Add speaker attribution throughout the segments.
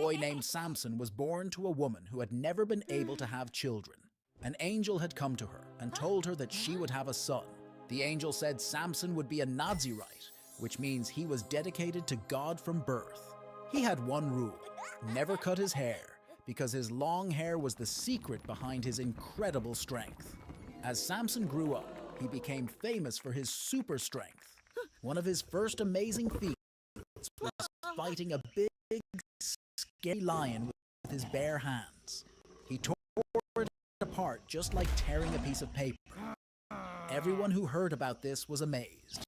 Speaker 1: boy named Samson was born to a woman who had never been able to have children. An angel had come to her and told her that she would have a son. The angel said Samson would be a Nazirite, which means he was dedicated to God from birth. He had one rule: never cut his hair, because his long hair was the secret behind his incredible strength. As Samson grew up, he became famous for his super strength. One of his first amazing feats was fighting a big, scary lion with his bare hands. He tore it apart just like tearing a piece of paper. Everyone who heard about this was amazed.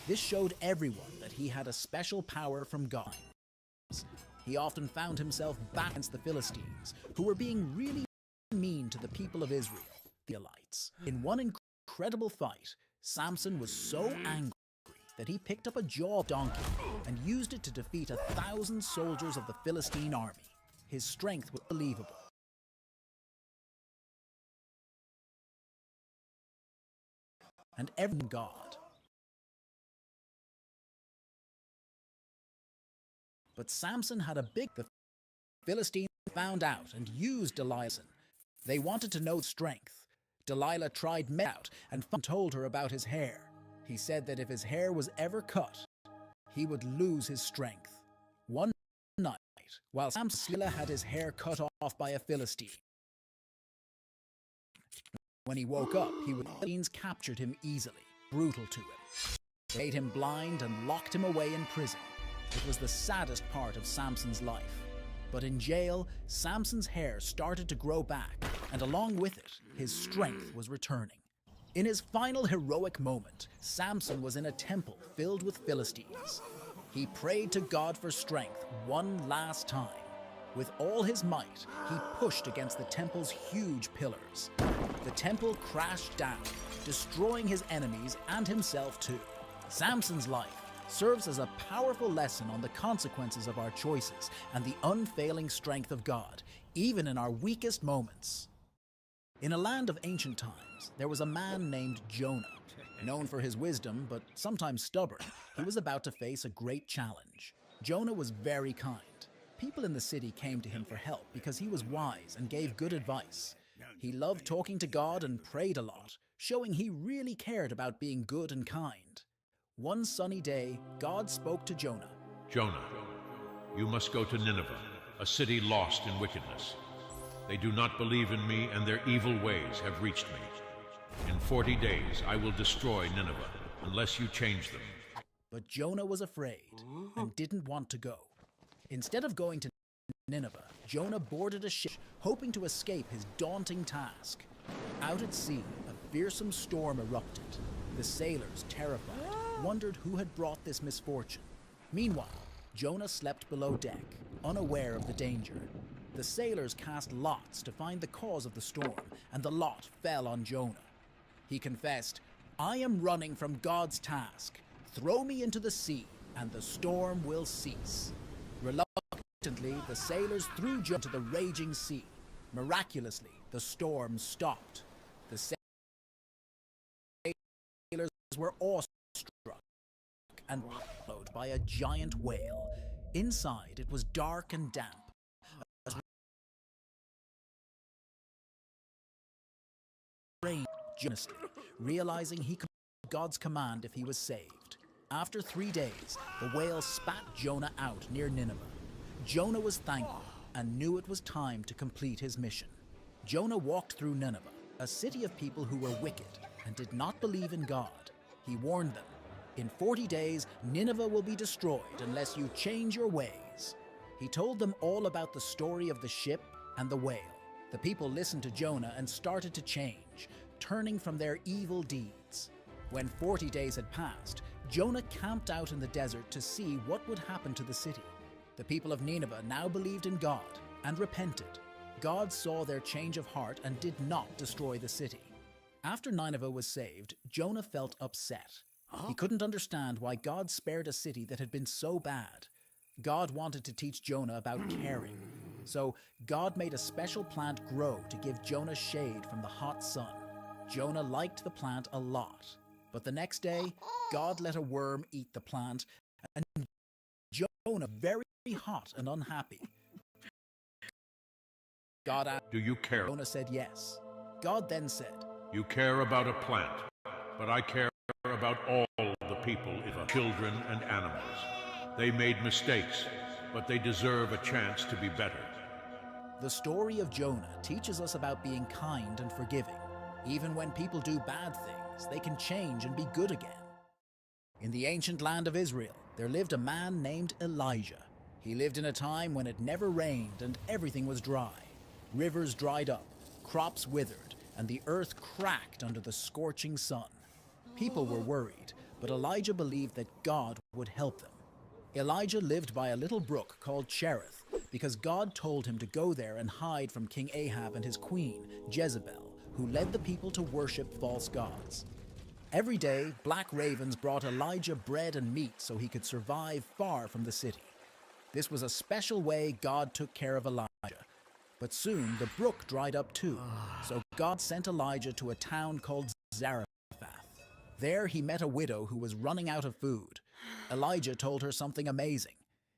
Speaker 1: This showed everyone that he had a special power from God. He often found himself back against the Philistines, who were being really mean to the people of Israel, the Israelites. In one incredible fight, Samson was so angry that he picked up a jaw donkey and used it to defeat 1,000 soldiers of the Philistine army. His strength was unbelievable. And every God. But Samson had a big... The Philistines found out and used Delilah. They wanted to know strength. Delilah tried out and told her about his hair. He said that if his hair was ever cut, he would lose his strength. One night, while Samson had his hair cut off by a Philistine, when he woke up, the Philistines captured him easily, brutal to him. They made him blind and locked him away in prison. It was the saddest part of Samson's life. But in jail, Samson's hair started to grow back, and along with it, his strength was returning. In his final heroic moment, Samson was in a temple filled with Philistines. He prayed to God for strength one last time. With all his might, he pushed against the temple's huge pillars. The temple crashed down, destroying his enemies and himself too. Samson's life serves as a powerful lesson on the consequences of our choices and the unfailing strength of God, even in our weakest moments. In a land of ancient times, there was a man named Jonah. Known for his wisdom, but sometimes stubborn, he was about to face a great challenge. Jonah was very kind. People in the city came to him for help because he was wise and gave good advice. He loved talking to God and prayed a lot, showing he really cared about being good and kind. One sunny day, God spoke to Jonah.
Speaker 2: Jonah, you must go to Nineveh, a city lost in wickedness. They do not believe in me, and their evil ways have reached me. In 40 days I will destroy Nineveh, unless you change them.
Speaker 1: But Jonah was afraid and didn't want to go. Instead of going to Nineveh, Jonah boarded a ship, hoping to escape his daunting task. Out at sea, a fearsome storm erupted. The sailors, terrified, wondered who had brought this misfortune. Meanwhile, Jonah slept below deck, unaware of the danger. The sailors cast lots to find the cause of the storm, and the lot fell on Jonah. He confessed, "I am running from God's task. Throw me into the sea, and the storm will cease." Reluctantly, the sailors threw Jonah into the raging sea. Miraculously, the storm stopped. The sailors were awestruck and followed by a giant whale. Inside, it was dark and damp. Rain generously, realizing he could God's command if he was saved. After 3 days, the whale spat Jonah out near Nineveh. Jonah was thankful and knew it was time to complete his mission. Jonah walked through Nineveh, a city of people who were wicked and did not believe in God. He warned them, "In 40 days, Nineveh will be destroyed unless you change your ways." He told them all about the story of the ship and the whale. The people listened to Jonah and started to change, turning from their evil deeds. When 40 days had passed, Jonah camped out in the desert to see what would happen to the city. The people of Nineveh now believed in God and repented. God saw their change of heart and did not destroy the city. After Nineveh was saved, Jonah felt upset. He couldn't understand why God spared a city that had been so bad. God wanted to teach Jonah about caring. So God made a special plant grow to give Jonah shade from the hot sun. Jonah liked the plant a lot. But the next day, God let a worm eat the plant, and Jonah, very hot and unhappy, God asked.
Speaker 2: Do you care?
Speaker 1: Jonah said yes. God then said,
Speaker 2: You care about a plant, but I care about all the people, children and animals. They made mistakes, but they deserve a chance to be better.
Speaker 1: the story of Jonah teaches us about being kind and forgiving. Even when people do bad things, they can change and be good again. In the ancient land of Israel, there lived a man named Elijah. He lived in a time when it never rained and everything was dry. Rivers dried up, crops withered, and the earth cracked under the scorching sun. People were worried, but Elijah believed that God would help them. Elijah lived by a little brook called Cherith because God told him to go there and hide from King Ahab and his queen, Jezebel, who led the people to worship false gods. Every day, black ravens brought Elijah bread and meat so he could survive far from the city. This was a special way God took care of Elijah. But soon the brook dried up too, so God sent Elijah to a town called Zarephath. There he met a widow who was running out of food. Elijah told her something amazing.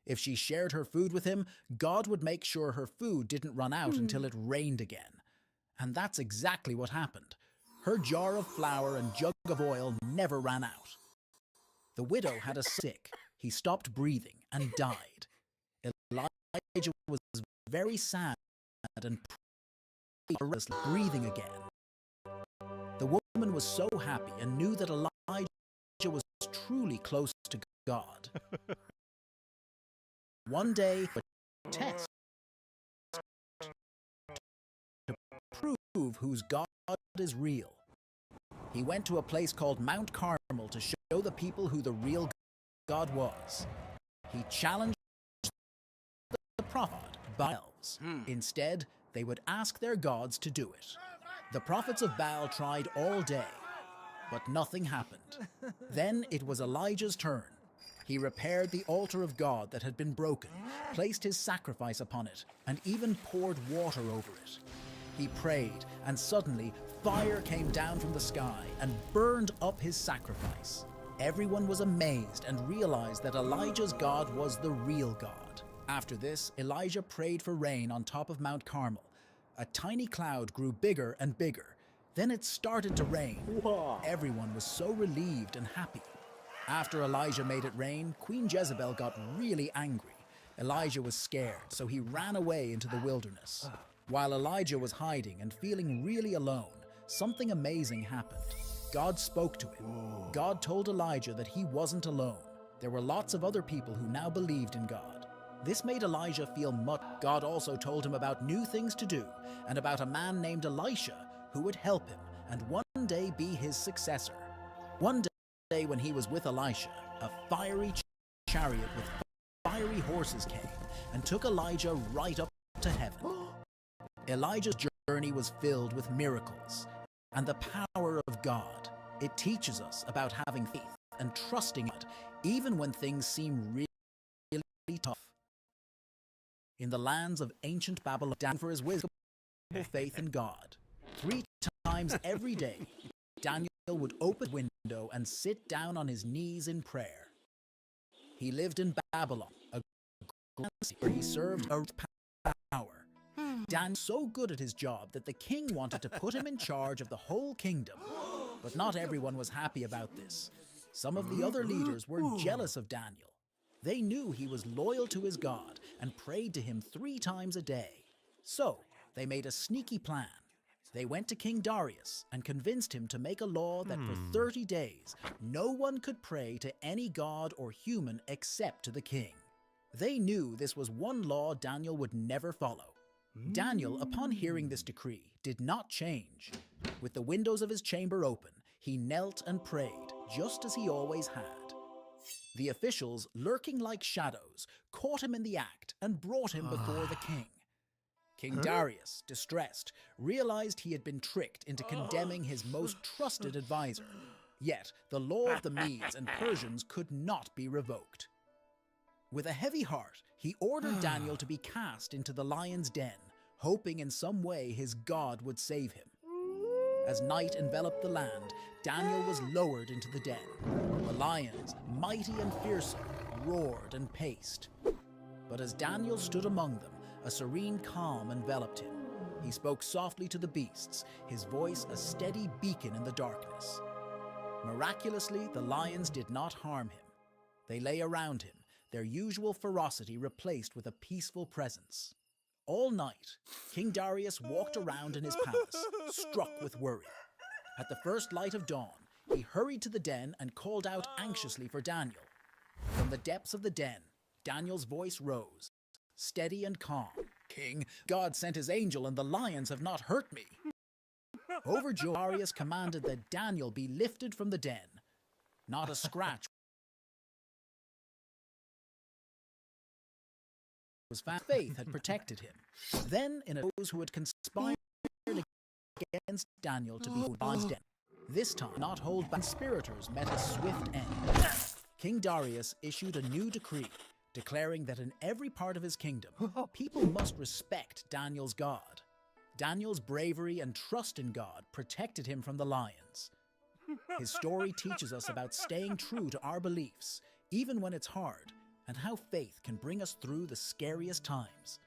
Speaker 1: If she shared her food with him, God would make sure her food didn't run out until it rained again. And that's exactly what happened. Her jar of flour and jug of oil never ran out. The widow had a sick. He stopped breathing and died. Elijah was very sad and breathing again. The woman was so happy and knew that Elijah was truly close to God. One day, a test to prove whose God is real. He went to a place called Mount Carmel to show the people who the real God was. He challenged the prophet Baals. Instead, they would ask their gods to do it. The prophets of Baal tried all day, but nothing happened. Then it was Elijah's turn. He repaired the altar of God that had been broken, placed his sacrifice upon it, and even poured water over it. He prayed, and suddenly fire came down from the sky and burned up his sacrifice. Everyone was amazed and realized that Elijah's God was the real God. After this, Elijah prayed for rain on top of Mount Carmel. A tiny cloud grew bigger and bigger. Then it started to rain. Whoa. Everyone was so relieved and happy. After Elijah made it rain, Queen Jezebel got really angry. Elijah was scared, so he ran away into the wilderness. While Elijah was hiding and feeling really alone, something amazing happened. God spoke to him. God told Elijah that he wasn't alone. There were lots of other people who now believed in God. This made Elijah feel much. God also told him about new things to do and about a man named Elisha who would help him and one day be his successor. One day when he was with Elisha, a fiery chariot with fiery horses came and took Elijah right up to heaven. Elijah's journey was filled with miracles and the power of God. It teaches us about having faith and trusting God even when things seem really tough. In the lands of ancient Babylon, Daniel for his wisdom, faith in God. 3 times every day, Daniel would open the window and sit down on his knees in prayer. He lived in Babylon, a city where he served a power. Daniel was so good at his job that the king wanted to put him in charge of the whole kingdom. But not everyone was happy about this. Some of the other leaders were jealous of Daniel. They knew he was loyal to his God and prayed to him 3 times a day. So they made a sneaky plan. They went to King Darius and convinced him to make a law that for 30 days, no one could pray to any god or human except to the king. They knew this was one law Daniel would never follow. Daniel, upon hearing this decree, did not change. With the windows of his chamber open, he knelt and prayed, just as he always had. The officials, lurking like shadows, caught him in the act and brought him before the king. King Darius, distressed, realized he had been tricked into condemning his most trusted advisor. Yet the law of the Medes and Persians could not be revoked. With a heavy heart, he ordered Daniel to be cast into the lion's den, hoping in some way his God would save him. As night enveloped the land, Daniel was lowered into the den. The lions, mighty and fearsome, roared and paced. But as Daniel stood among them, a serene calm enveloped him. He spoke softly to the beasts, his voice a steady beacon in the darkness. Miraculously, the lions did not harm him. They lay around him, their usual ferocity replaced with a peaceful presence. All night, King Darius walked around in his palace, struck with worry. At the first light of dawn, he hurried to the den and called out anxiously for Daniel. From the depths of the den, Daniel's voice rose, steady and calm. "King, God sent his angel and the lions have not hurt me." Overjoyed, Darius commanded that Daniel be lifted from the den. Not a scratch was found. Faith had protected him. Then, in those who had conspired against Daniel to be in the den. This time, not hold back, conspirators met a swift end. King Darius issued a new decree, declaring that in every part of his kingdom, people must respect Daniel's God. Daniel's bravery and trust in God protected him from the lions. His story teaches us about staying true to our beliefs, even when it's hard, and how faith can bring us through the scariest times.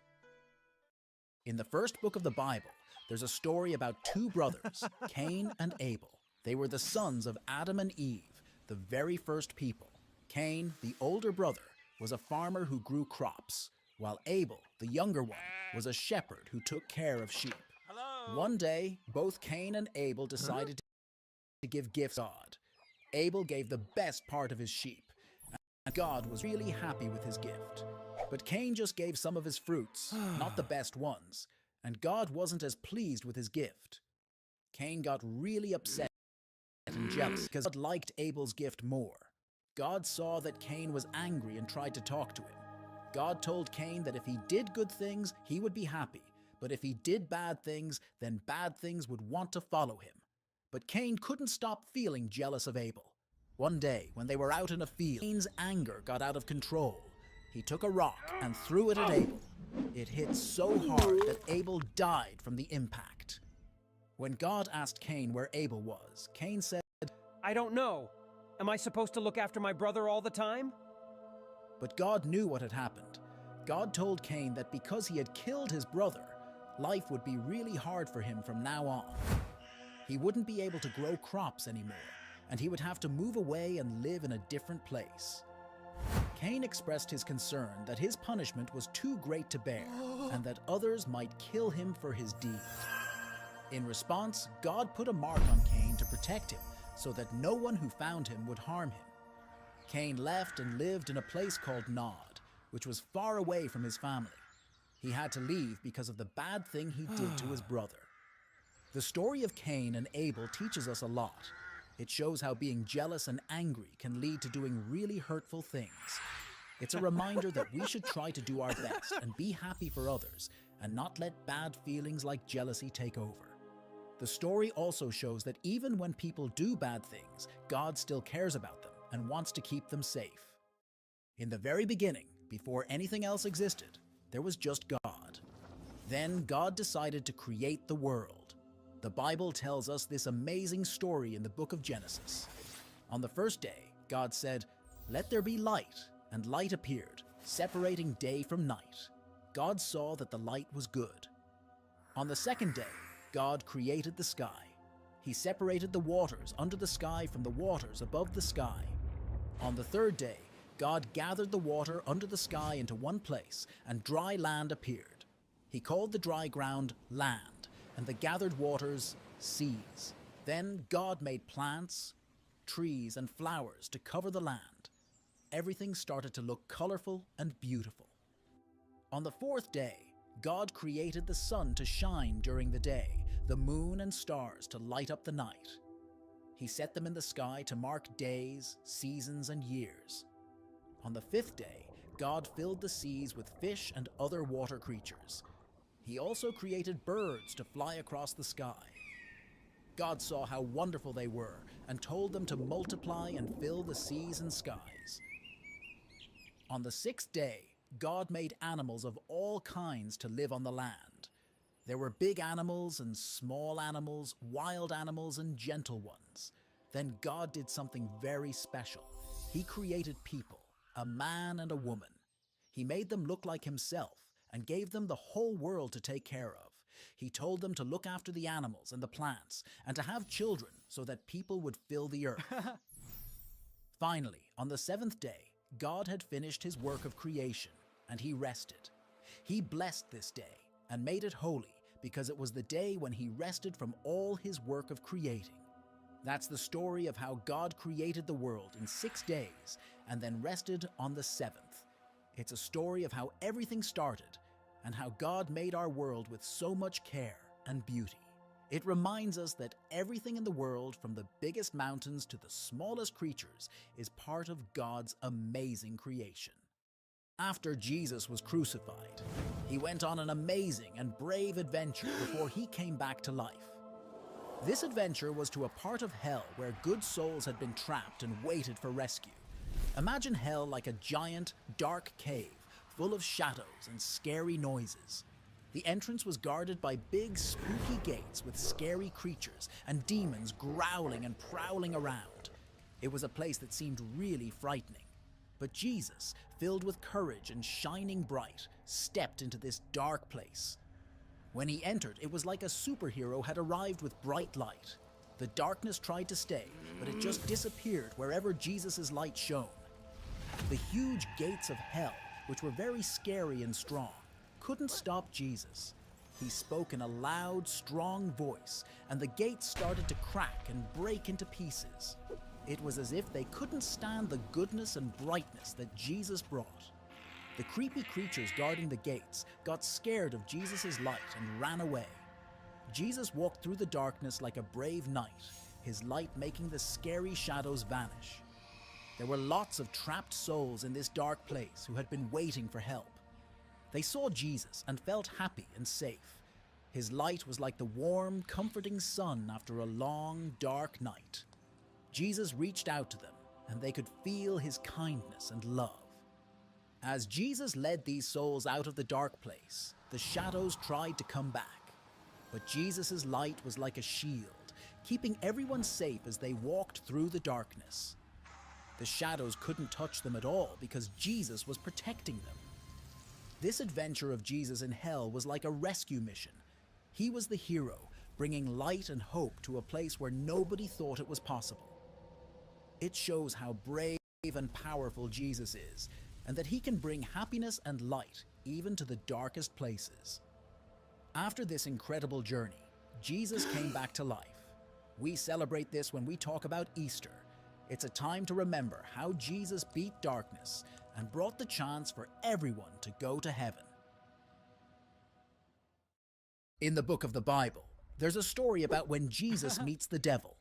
Speaker 1: In the first book of the Bible, there's a story about two brothers, Cain and Abel. They were the sons of Adam and Eve, the very first people. Cain, the older brother, was a farmer who grew crops, while Abel, the younger one, was a shepherd who took care of sheep. One day, both Cain and Abel decided to give gifts to God. Abel gave the best part of his sheep, and God was really happy with his gift. But Cain just gave some of his fruits, not the best ones, and God wasn't as pleased with his gift. Cain got really upset and jealous because God liked Abel's gift more. God saw that Cain was angry and tried to talk to him. God told Cain that if he did good things, he would be happy, but if he did bad things, then bad things would want to follow him. But Cain couldn't stop feeling jealous of Abel. One day, when they were out in a field, Cain's anger got out of control. He took a rock and threw it at Abel. It hit so hard that Abel died from the impact. When God asked Cain where Abel was, Cain said,
Speaker 3: "I don't know. Am I supposed to look after my brother all the time?"
Speaker 1: But God knew what had happened. God told Cain that because he had killed his brother, life would be really hard for him from now on. He wouldn't be able to grow crops anymore, and he would have to move away and live in a different place. Cain expressed his concern that his punishment was too great to bear, and that others might kill him for his deed. In response, God put a mark on Cain to protect him, so that no one who found him would harm him. Cain left and lived in a place called Nod, which was far away from his family. He had to leave because of the bad thing he did to his brother. The story of Cain and Abel teaches us a lot. It shows how being jealous and angry can lead to doing really hurtful things. It's a reminder that we should try to do our best and be happy for others, and not let bad feelings like jealousy take over. The story also shows that even when people do bad things, God still cares about them and wants to keep them safe. In the very beginning, before anything else existed, there was just God. Then God decided to create the world. The Bible tells us this amazing story in the book of Genesis. On the first day, God said, "Let there be light," and light appeared, separating day from night. God saw that the light was good. On the second day, God created the sky. He separated the waters under the sky from the waters above the sky. On the third day, God gathered the water under the sky into one place, and dry land appeared. He called the dry ground land, and the gathered waters seas. Then God made plants, trees, and flowers to cover the land. Everything started to look colorful and beautiful. On the fourth day, God created the sun to shine during the day, the moon and stars to light up the night. He set them in the sky to mark days, seasons, and years. On the fifth day, God filled the seas with fish and other water creatures. He also created birds to fly across the sky. God saw how wonderful they were and told them to multiply and fill the seas and skies. On the sixth day, God made animals of all kinds to live on the land. There were big animals and small animals, wild animals and gentle ones. Then God did something very special. He created people, a man and a woman. He made them look like himself and gave them the whole world to take care of. He told them to look after the animals and the plants and to have children so that people would fill the earth. Finally, on the seventh day, God had finished his work of creation and he rested. He blessed this day and made it holy because it was the day when he rested from all his work of creating. That's the story of how God created the world in 6 days and then rested on the seventh. It's a story of how everything started and how God made our world with so much care and beauty. It reminds us that everything in the world, from the biggest mountains to the smallest creatures, is part of God's amazing creation. After Jesus was crucified, he went on an amazing and brave adventure before he came back to life. This adventure was to a part of hell where good souls had been trapped and waited for rescue. Imagine hell like a giant, dark cave full of shadows and scary noises. The entrance was guarded by big, spooky gates with scary creatures and demons growling and prowling around. It was a place that seemed really frightening. But Jesus, filled with courage and shining bright, stepped into this dark place. When he entered, it was like a superhero had arrived with bright light. The darkness tried to stay, but it just disappeared wherever Jesus' light shone. The huge gates of hell, which were very scary and strong, couldn't stop Jesus. He spoke in a loud, strong voice, and the gates started to crack and break into pieces. It was as if they couldn't stand the goodness and brightness that Jesus brought. The creepy creatures guarding the gates got scared of Jesus' light and ran away. Jesus walked through the darkness like a brave knight, his light making the scary shadows vanish. There were lots of trapped souls in this dark place who had been waiting for help. They saw Jesus and felt happy and safe. His light was like the warm, comforting sun after a long, dark night. Jesus reached out to them, and they could feel his kindness and love. As Jesus led these souls out of the dark place, the shadows tried to come back. But Jesus' light was like a shield, keeping everyone safe as they walked through the darkness. The shadows couldn't touch them at all because Jesus was protecting them. This adventure of Jesus in hell was like a rescue mission. He was the hero, bringing light and hope to a place where nobody thought it was possible. It shows how brave and powerful Jesus is, and that he can bring happiness and light even to the darkest places. After this incredible journey, Jesus came back to life. We celebrate this when we talk about Easter. It's a time to remember how Jesus beat darkness and brought the chance for everyone to go to heaven. In the book of the Bible, there's a story about when Jesus meets the devil.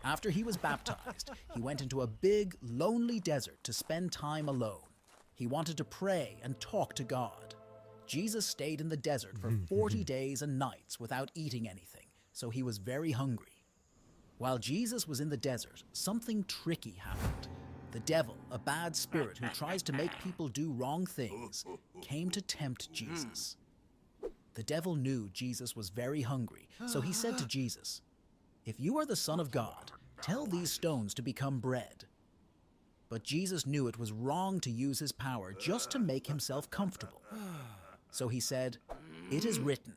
Speaker 1: After he was baptized, he went into a big, lonely desert to spend time alone. He wanted to pray and talk to God. Jesus stayed in the desert for 40 days and nights without eating anything, so he was very hungry. While Jesus was in the desert, something tricky happened. The devil, a bad spirit who tries to make people do wrong things, came to tempt Jesus. The devil knew Jesus was very hungry, so he said to Jesus, "If you are the Son of God, tell these stones to become bread." But Jesus knew it was wrong to use his power just to make himself comfortable. So he said, "It is written,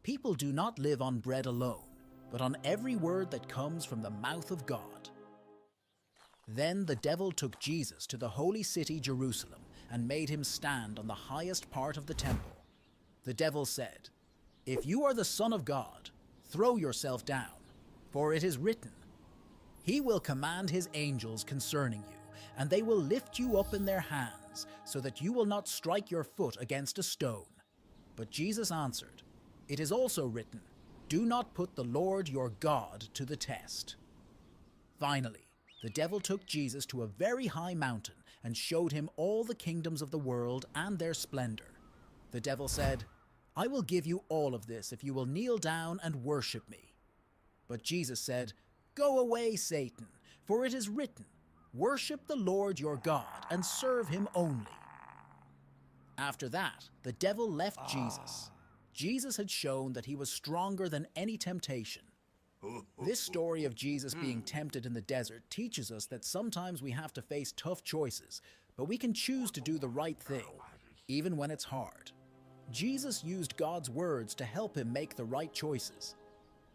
Speaker 1: people do not live on bread alone, but on every word that comes from the mouth of God." Then the devil took Jesus to the holy city Jerusalem and made him stand on the highest part of the temple. The devil said, "If you are the Son of God, throw yourself down, for it is written, He will command his angels concerning you, and they will lift you up in their hands, so that you will not strike your foot against a stone." But Jesus answered, "It is also written, do not put the Lord your God to the test." Finally, the devil took Jesus to a very high mountain and showed him all the kingdoms of the world and their splendor. The devil said, "I will give you all of this if you will kneel down and worship me." But Jesus said, "Go away, Satan, for it is written, worship the Lord your God and serve him only." After that, the devil left Jesus. Jesus had shown that he was stronger than any temptation. This story of Jesus being tempted in the desert teaches us that sometimes we have to face tough choices, but we can choose to do the right thing, even when it's hard. Jesus used God's words to help him make the right choices.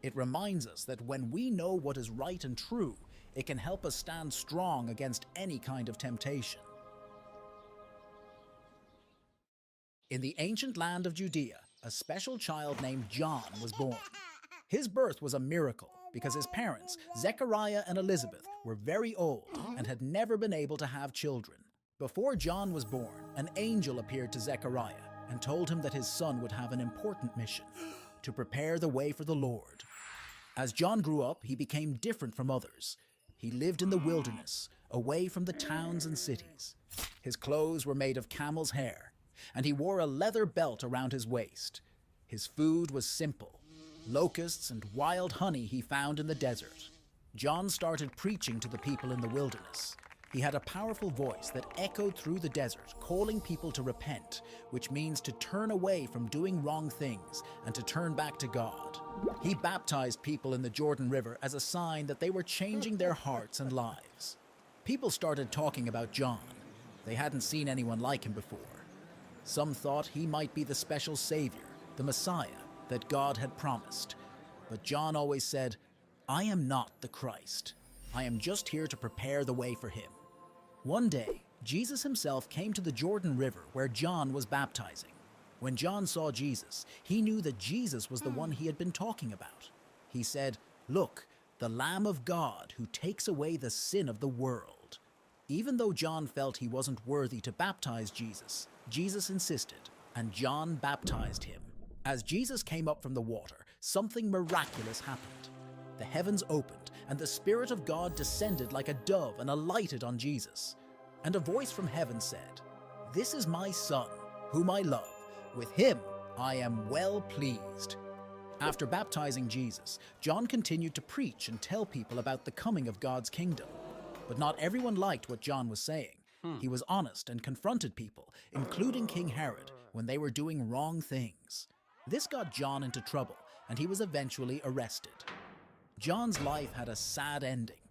Speaker 1: It reminds us that when we know what is right and true, it can help us stand strong against any kind of temptation. In the ancient land of Judea, a special child named John was born. His birth was a miracle because his parents, Zechariah and Elizabeth, were very old and had never been able to have children. Before John was born, an angel appeared to Zechariah and told him that his son would have an important mission: to prepare the way for the Lord. As John grew up, he became different from others. He lived in the wilderness, away from the towns and cities. His clothes were made of camel's hair, and he wore a leather belt around his waist. His food was simple: locusts and wild honey he found in the desert. John started preaching to the people in the wilderness. He had a powerful voice that echoed through the desert, calling people to repent, which means to turn away from doing wrong things and to turn back to God. He baptized people in the Jordan River as a sign that they were changing their hearts and lives. People started talking about John. They hadn't seen anyone like him before. Some thought he might be the special savior, the Messiah that God had promised. But John always said, "I am not the Christ. I am just here to prepare the way for him." One day, Jesus himself came to the Jordan River where John was baptizing. When John saw Jesus, he knew that Jesus was the one he had been talking about. He said, "Look, the Lamb of God who takes away the sin of the world." Even though John felt he wasn't worthy to baptize Jesus, Jesus insisted, and John baptized him. As Jesus came up from the water, something miraculous happened. The heavens opened, and the Spirit of God descended like a dove and alighted on Jesus. And a voice from heaven said, "This is my Son, whom I love. With him I am well pleased." After baptizing Jesus, John continued to preach and tell people about the coming of God's kingdom. But not everyone liked what John was saying. He was honest and confronted people, including King Herod, when they were doing wrong things. This got John into trouble, and he was eventually arrested. John's life had a sad ending.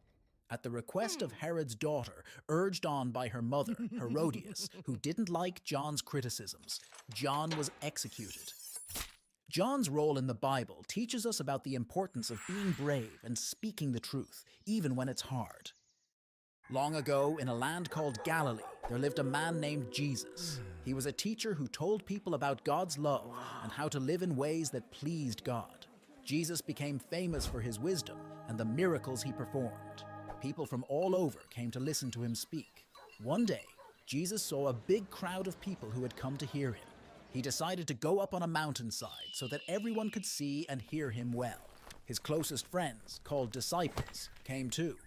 Speaker 1: At the request of Herod's daughter, urged on by her mother, Herodias, who didn't like John's criticisms, John was executed. John's role in the Bible teaches us about the importance of being brave and speaking the truth, even when it's hard. Long ago, in a land called Galilee, there lived a man named Jesus. He was a teacher who told people about God's love and how to live in ways that pleased God. Jesus became famous for his wisdom and the miracles he performed. People from all over came to listen to him speak. One day, Jesus saw a big crowd of people who had come to hear him. He decided to go up on a mountainside so that everyone could see and hear him well. His closest friends, called disciples, came too.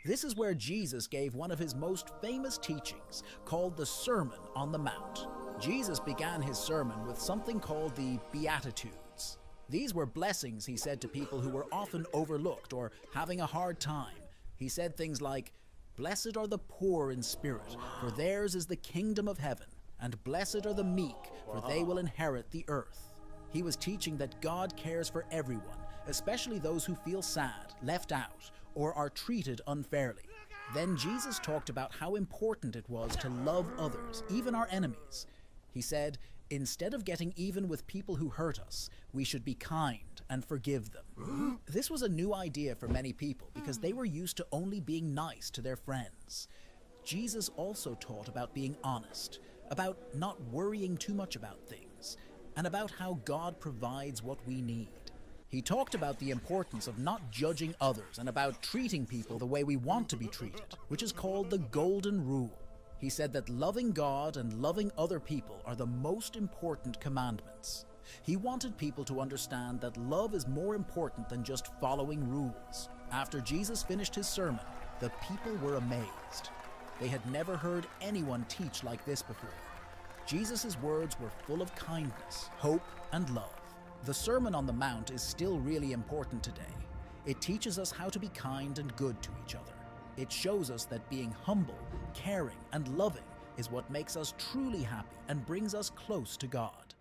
Speaker 1: This is where Jesus gave one of his most famous teachings, called the Sermon on the Mount. Jesus began his sermon with something called the Beatitudes. These were blessings he said to people who were often overlooked or having a hard time. He said things like, "Blessed are the poor in spirit, for theirs is the kingdom of heaven, and blessed are the meek, for they will inherit the earth." He was teaching that God cares for everyone, especially those who feel sad, left out, or are treated unfairly. Then Jesus talked about how important it was to love others, even our enemies. He said, instead of getting even with people who hurt us, we should be kind and forgive them. This was a new idea for many people because they were used to only being nice to their friends. Jesus also taught about being honest, about not worrying too much about things, and about how God provides what we need. He talked about the importance of not judging others and about treating people the way we want to be treated, which is called the Golden Rule. He said that loving God and loving other people are the most important commandments. He wanted people to understand that love is more important than just following rules. After Jesus finished his sermon, the people were amazed. They had never heard anyone teach like this before. Jesus' words were full of kindness, hope, and love. The Sermon on the Mount is still really important today. It teaches us how to be kind and good to each other. It shows us that being humble, caring, and loving is what makes us truly happy and brings us close to God.